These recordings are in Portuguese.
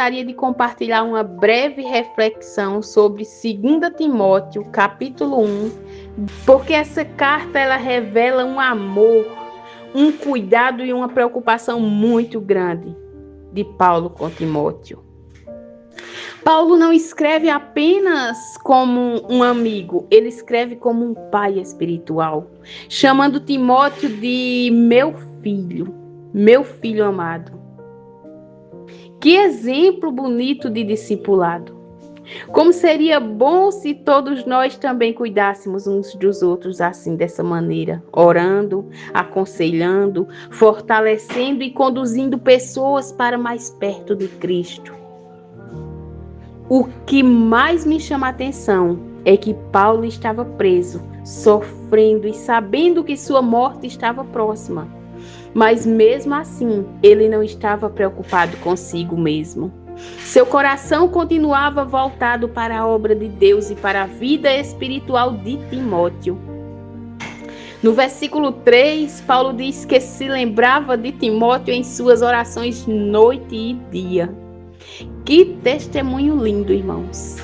gostaria de compartilhar uma breve reflexão sobre 2 Timóteo, capítulo 1, porque essa carta ela revela um amor, um cuidado e uma preocupação muito grande de Paulo com Timóteo. Paulo não escreve apenas como um amigo, ele escreve como um pai espiritual, chamando Timóteo de meu filho amado. Que exemplo bonito de discipulado! Como seria bom se todos nós também cuidássemos uns dos outros assim, dessa maneira, orando, aconselhando, fortalecendo e conduzindo pessoas para mais perto de Cristo. O que mais me chama a atenção é que Paulo estava preso, sofrendo e sabendo que sua morte estava próxima. Mas mesmo assim, ele não estava preocupado consigo mesmo. Seu coração continuava voltado para a obra de Deus e para a vida espiritual de Timóteo. No versículo 3, Paulo diz que se lembrava de Timóteo em suas orações noite e dia. Que testemunho lindo, irmãos!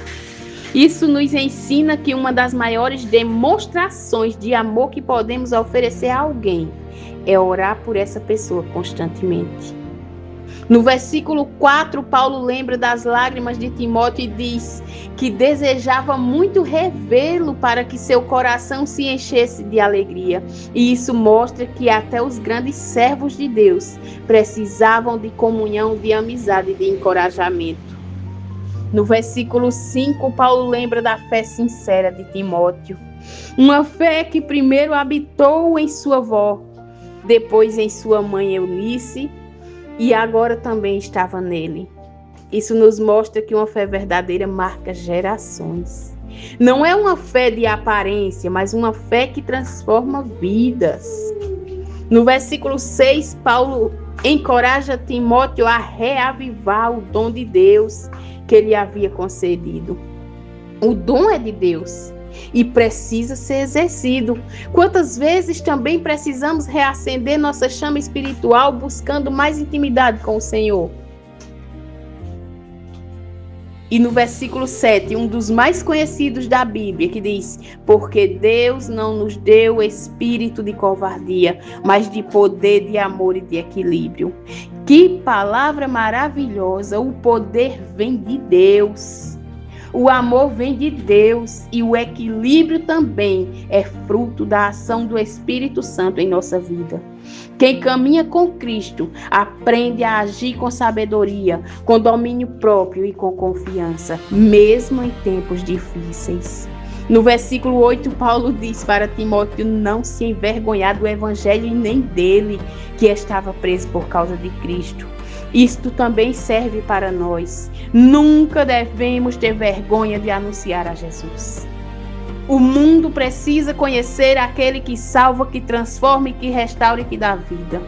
Isso nos ensina que uma das maiores demonstrações de amor que podemos oferecer a alguém é orar por essa pessoa constantemente. No versículo 4, Paulo lembra das lágrimas de Timóteo e diz que desejava muito revê-lo para que seu coração se enchesse de alegria. E isso mostra que até os grandes servos de Deus precisavam de comunhão, de amizade e de encorajamento. No versículo 5, Paulo lembra da fé sincera de Timóteo. Uma fé que primeiro habitou em sua avó, depois em sua mãe Eunice, e agora também estava nele. Isso nos mostra que uma fé verdadeira marca gerações. Não é uma fé de aparência, mas uma fé que transforma vidas. No versículo 6, Paulo encoraja Timóteo a reavivar o dom de Deus que ele havia concedido. O dom é de Deus e precisa ser exercido. Quantas vezes também precisamos reacender nossa chama espiritual buscando mais intimidade com o Senhor? E no versículo 7, um dos mais conhecidos da Bíblia, que diz: porque Deus não nos deu espírito de covardia, mas de poder, de amor e de equilíbrio. Que palavra maravilhosa! O poder vem de Deus. O amor vem de Deus e o equilíbrio também é fruto da ação do Espírito Santo em nossa vida. Quem caminha com Cristo aprende a agir com sabedoria, com domínio próprio e com confiança, mesmo em tempos difíceis. No versículo 8, Paulo diz para Timóteo não se envergonhar do evangelho e nem dele, que estava preso por causa de Cristo. Isto também serve para nós. Nunca devemos ter vergonha de anunciar a Jesus. O mundo precisa conhecer aquele que salva, que transforma e que restaura e que dá vida.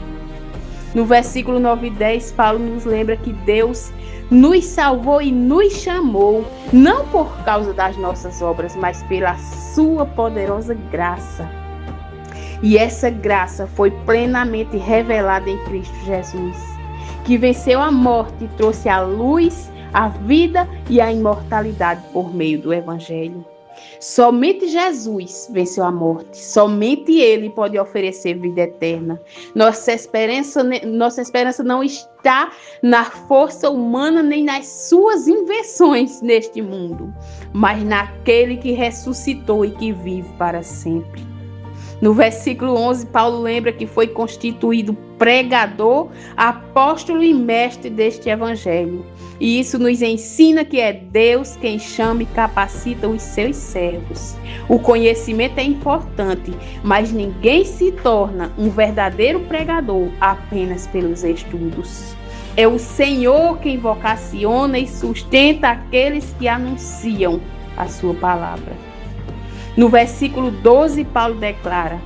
No versículo 9 e 10, Paulo nos lembra que Deus nos salvou e nos chamou, não por causa das nossas obras, mas pela sua poderosa graça. E essa graça foi plenamente revelada em Cristo Jesus, que venceu a morte e trouxe a luz, a vida e a imortalidade por meio do Evangelho. Somente Jesus venceu a morte, somente Ele pode oferecer vida eterna. Nossa esperança não está na força humana nem nas suas invenções neste mundo, mas naquele que ressuscitou e que vive para sempre. No versículo 11, Paulo lembra que foi constituído pregador, apóstolo e mestre deste evangelho. E isso nos ensina que é Deus quem chama e capacita os seus servos. O conhecimento é importante, mas ninguém se torna um verdadeiro pregador apenas pelos estudos. É o Senhor quem vocaciona e sustenta aqueles que anunciam a sua palavra. No versículo 12, Paulo declara: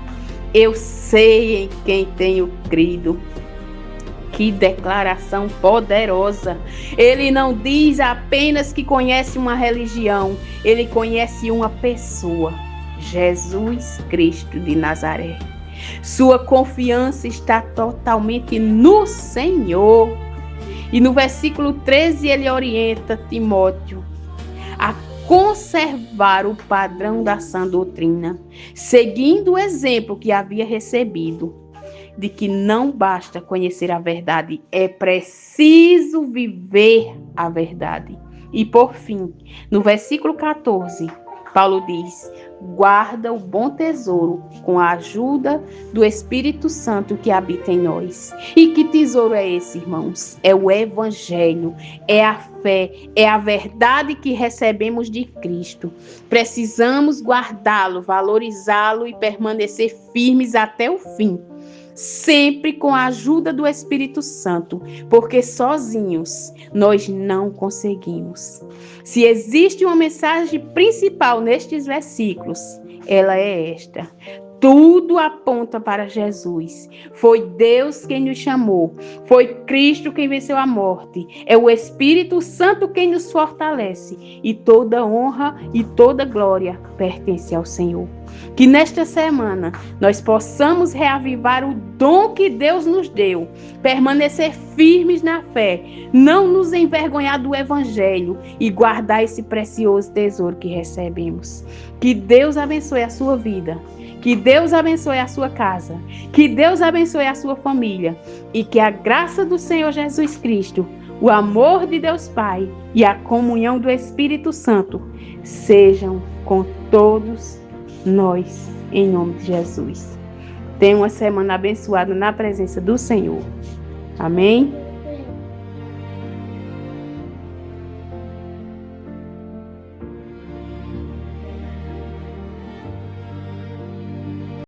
eu sei em quem tenho crido. Que declaração poderosa! Ele não diz apenas que conhece uma religião, ele conhece uma pessoa, Jesus Cristo de Nazaré. Sua confiança está totalmente no Senhor. E no versículo 13 ele orienta Timóteo a conservar o padrão da sã doutrina, seguindo o exemplo que havia recebido, de que não basta conhecer a verdade, é preciso viver a verdade. E por fim, no versículo 14, Paulo diz: guarda o bom tesouro com a ajuda do Espírito Santo que habita em nós. E que tesouro é esse, irmãos? É o Evangelho, é a fé, é a verdade que recebemos de Cristo. Precisamos guardá-lo, valorizá-lo e permanecer firmes até o fim, sempre com a ajuda do Espírito Santo, porque sozinhos nós não conseguimos. Se existe uma mensagem principal nestes versículos, ela é esta: tudo aponta para Jesus. Foi Deus quem nos chamou. Foi Cristo quem venceu a morte. É o Espírito Santo quem nos fortalece. E toda honra e toda glória pertence ao Senhor. Que nesta semana nós possamos reavivar o dom que Deus nos deu, permanecer firmes na fé, não nos envergonhar do Evangelho e guardar esse precioso tesouro que recebemos. Que Deus abençoe a sua vida. Que Deus abençoe a sua casa, que Deus abençoe a sua família e que a graça do Senhor Jesus Cristo, o amor de Deus Pai e a comunhão do Espírito Santo sejam com todos nós, em nome de Jesus. Tenha uma semana abençoada na presença do Senhor. Amém?